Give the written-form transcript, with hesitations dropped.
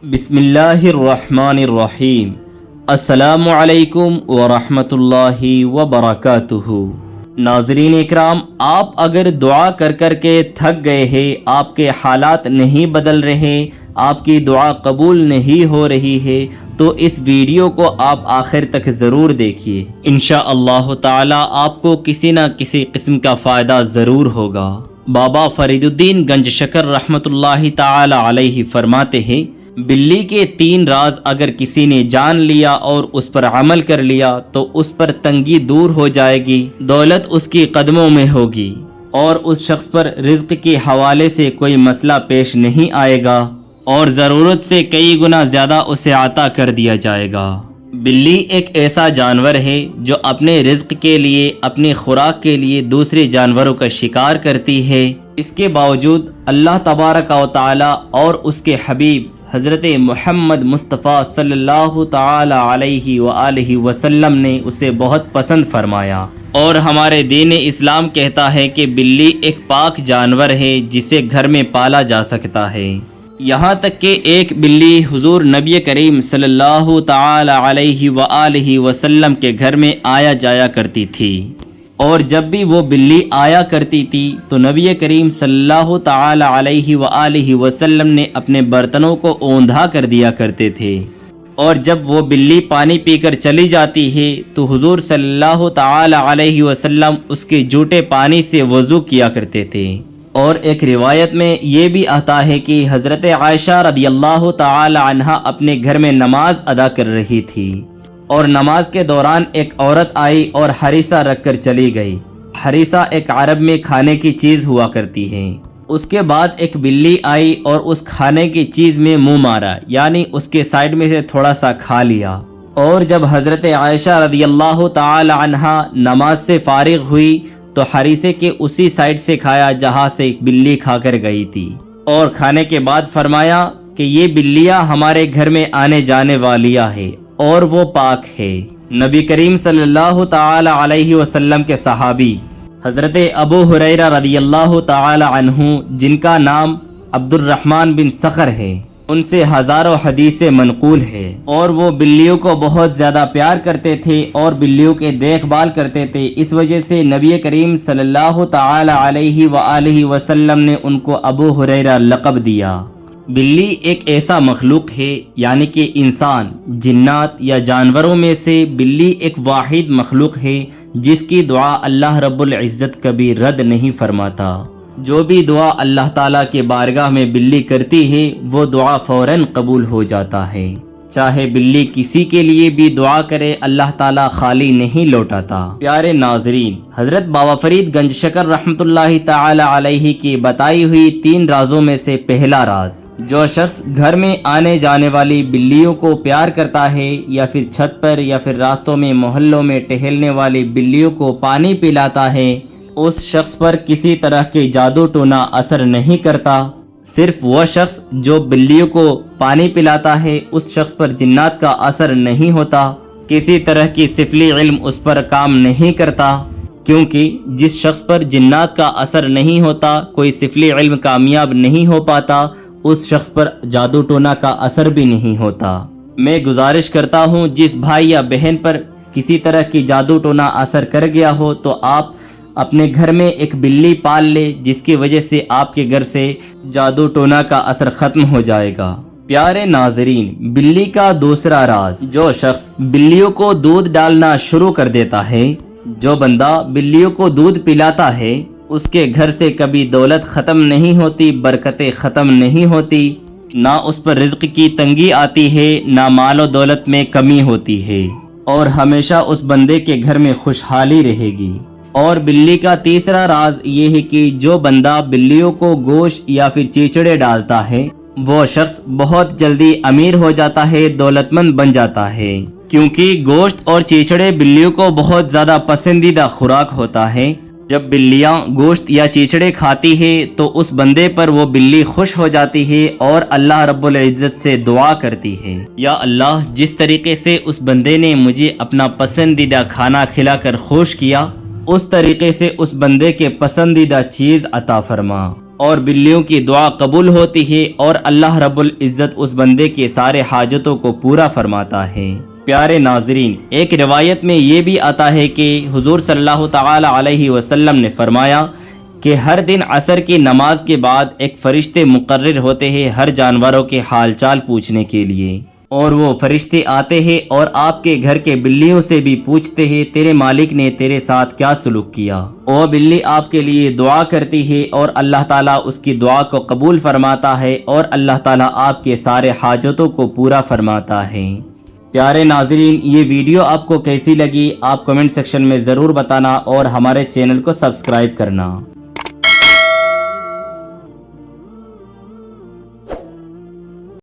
بسم اللہ الرحمن الرحیم۔ السلام علیکم ورحمۃ اللہ وبرکاتہ۔ ناظرین اکرام، آپ اگر دعا کر کر کے تھک گئے ہیں، آپ کے حالات نہیں بدل رہے، آپ کی دعا قبول نہیں ہو رہی ہے، تو اس ویڈیو کو آپ آخر تک ضرور دیکھیے۔ انشاءاللہ تعالی آپ کو کسی نہ کسی قسم کا فائدہ ضرور ہوگا۔ بابا فرید الدین گنج شکر رحمۃ اللہ تعالی علیہ فرماتے ہیں، بلی کے 3 راز اگر کسی نے جان لیا اور اس پر عمل کر لیا تو اس پر تنگی دور ہو جائے گی، دولت اس کی قدموں میں ہوگی، اور اس شخص پر رزق کے حوالے سے کوئی مسئلہ پیش نہیں آئے گا، اور ضرورت سے کئی گنا زیادہ اسے عطا کر دیا جائے گا۔ بلی ایک ایسا جانور ہے جو اپنے رزق کے لیے، اپنی خوراک کے لیے دوسرے جانوروں کا شکار کرتی ہے۔ اس کے باوجود اللہ تبارک و تعالی اور اس کے حبیب حضرت محمد مصطفیٰ صلی اللہ تعالی علیہ وآلہ وسلم نے اسے بہت پسند فرمایا، اور ہمارے دین اسلام کہتا ہے کہ بلی ایک پاک جانور ہے جسے گھر میں پالا جا سکتا ہے۔ یہاں تک کہ ایک بلی حضور نبی کریم صلی اللہ تعالی علیہ وآلہ وسلم کے گھر میں آیا جایا کرتی تھی، اور جب بھی وہ بلی آیا کرتی تھی تو نبی کریم صلی اللہ تعالی علیہ وآلہ وسلم نے اپنے برتنوں کو اوندھا کر دیا کرتے تھے، اور جب وہ بلی پانی پی کر چلی جاتی ہے تو حضور صلی اللہ تعالی علیہ وسلم اس کے جھوٹے پانی سے وضو کیا کرتے تھے۔ اور ایک روایت میں یہ بھی آتا ہے کہ حضرت عائشہ رضی اللہ تعالی عنہا اپنے گھر میں نماز ادا کر رہی تھی، اور نماز کے دوران ایک عورت آئی اور ہریسہ رکھ کر چلی گئی۔ ہریسہ ایک عرب میں کھانے کی چیز ہوا کرتی ہے۔ اس کے بعد ایک بلی آئی اور اس کھانے کی چیز میں منہ مارا، یعنی اس کے سائیڈ میں سے تھوڑا سا کھا لیا، اور جب حضرت عائشہ رضی اللہ تعالی عنہا نماز سے فارغ ہوئی تو ہریسے کے اسی سائیڈ سے کھایا جہاں سے ایک بلی کھا کر گئی تھی، اور کھانے کے بعد فرمایا کہ یہ بلیاں ہمارے گھر میں آنے جانے والیاں ہے اور وہ پاک ہے۔ نبی کریم صلی اللہ تعالی علیہ وسلم کے صحابی حضرت ابو ہریرہ رضی اللہ تعالی عنہ، جن کا نام عبد الرحمن بن صخر ہے، ان سے ہزاروں حدیثیں منقول ہے، اور وہ بلیوں کو بہت زیادہ پیار کرتے تھے اور بلیوں کے دیکھ بھال کرتے تھے۔ اس وجہ سے نبی کریم صلی اللہ تعالی علیہ وآلہ وسلم نے ان کو ابو ہریرہ لقب دیا۔ بلی ایک ایسا مخلوق ہے، یعنی کہ انسان، جنات یا جانوروں میں سے بلی ایک واحد مخلوق ہے جس کی دعا اللہ رب العزت کبھی رد نہیں فرماتا۔ جو بھی دعا اللہ تعالیٰ کے بارگاہ میں بلی کرتی ہے وہ دعا فوراً قبول ہو جاتا ہے۔ چاہے بلی کسی کے لیے بھی دعا کرے، اللہ تعالیٰ خالی نہیں لوٹاتا۔ پیارے ناظرین، حضرت بابا فرید گنج شکر رحمۃ اللہ تعالی علیہ کی بتائی ہوئی 3 رازوں میں سے پہلا راز، جو شخص گھر میں آنے جانے والی بلیوں کو پیار کرتا ہے، یا پھر چھت پر یا پھر راستوں میں محلوں میں ٹہلنے والی بلیوں کو پانی پلاتا ہے، اس شخص پر کسی طرح کے جادو ٹونا اثر نہیں کرتا۔ صرف وہ شخص جو بلیوں کو پانی پلاتا ہے، اس شخص پر جنات کا اثر نہیں ہوتا، کسی طرح کی سفلی علم اس پر کام نہیں کرتا، کیونکہ جس شخص پر جنات کا اثر نہیں ہوتا، کوئی سفلی علم کامیاب نہیں ہو پاتا، اس شخص پر جادو ٹونا کا اثر بھی نہیں ہوتا۔ میں گزارش کرتا ہوں، جس بھائی یا بہن پر کسی طرح کی جادو ٹونا اثر کر گیا ہو تو آپ اپنے گھر میں ایک بلی پال لے، جس کی وجہ سے آپ کے گھر سے جادو ٹونا کا اثر ختم ہو جائے گا۔ پیارے ناظرین، بلی کا دوسرا راز، جو شخص بلیوں کو دودھ ڈالنا شروع کر دیتا ہے، جو بندہ بلیوں کو دودھ پلاتا ہے، اس کے گھر سے کبھی دولت ختم نہیں ہوتی، برکتیں ختم نہیں ہوتی، نہ اس پر رزق کی تنگی آتی ہے، نہ مال و دولت میں کمی ہوتی ہے، اور ہمیشہ اس بندے کے گھر میں خوشحالی رہے گی۔ اور بلی کا تیسرا راز یہ ہے کہ جو بندہ بلیوں کو گوشت یا پھر چیچڑے ڈالتا ہے، وہ شخص بہت جلدی امیر ہو جاتا ہے، دولت مند بن جاتا ہے، کیونکہ گوشت اور چیچڑے بلیوں کو بہت زیادہ پسندیدہ خوراک ہوتا ہے۔ جب بلیاں گوشت یا چیچڑے کھاتی ہے تو اس بندے پر وہ بلی خوش ہو جاتی ہے اور اللہ رب العزت سے دعا کرتی ہے، یا اللہ، جس طریقے سے اس بندے نے مجھے اپنا پسندیدہ کھانا کھلا کر خوش کیا، اس طریقے سے اس بندے کے پسندیدہ چیز عطا فرما۔ اور بلیوں کی دعا قبول ہوتی ہے اور اللہ رب العزت اس بندے کے سارے حاجتوں کو پورا فرماتا ہے۔ پیارے ناظرین، ایک روایت میں یہ بھی آتا ہے کہ حضور صلی اللہ تعالی علیہ وسلم نے فرمایا کہ ہر دن عصر کی نماز کے بعد ایک فرشتے مقرر ہوتے ہیں ہر جانوروں کے حال چال پوچھنے کے لیے، اور وہ فرشتے آتے ہیں اور آپ کے گھر کے بلیوں سے بھی پوچھتے ہیں تیرے مالک نے تیرے ساتھ کیا سلوک کیا۔ وہ بلی آپ کے لیے دعا کرتی ہے اور اللہ تعالیٰ اس کی دعا کو قبول فرماتا ہے اور اللہ تعالیٰ آپ کے سارے حاجتوں کو پورا فرماتا ہے۔ پیارے ناظرین، یہ ویڈیو آپ کو کیسی لگی آپ کمنٹ سیکشن میں ضرور بتانا اور ہمارے چینل کو سبسکرائب کرنا۔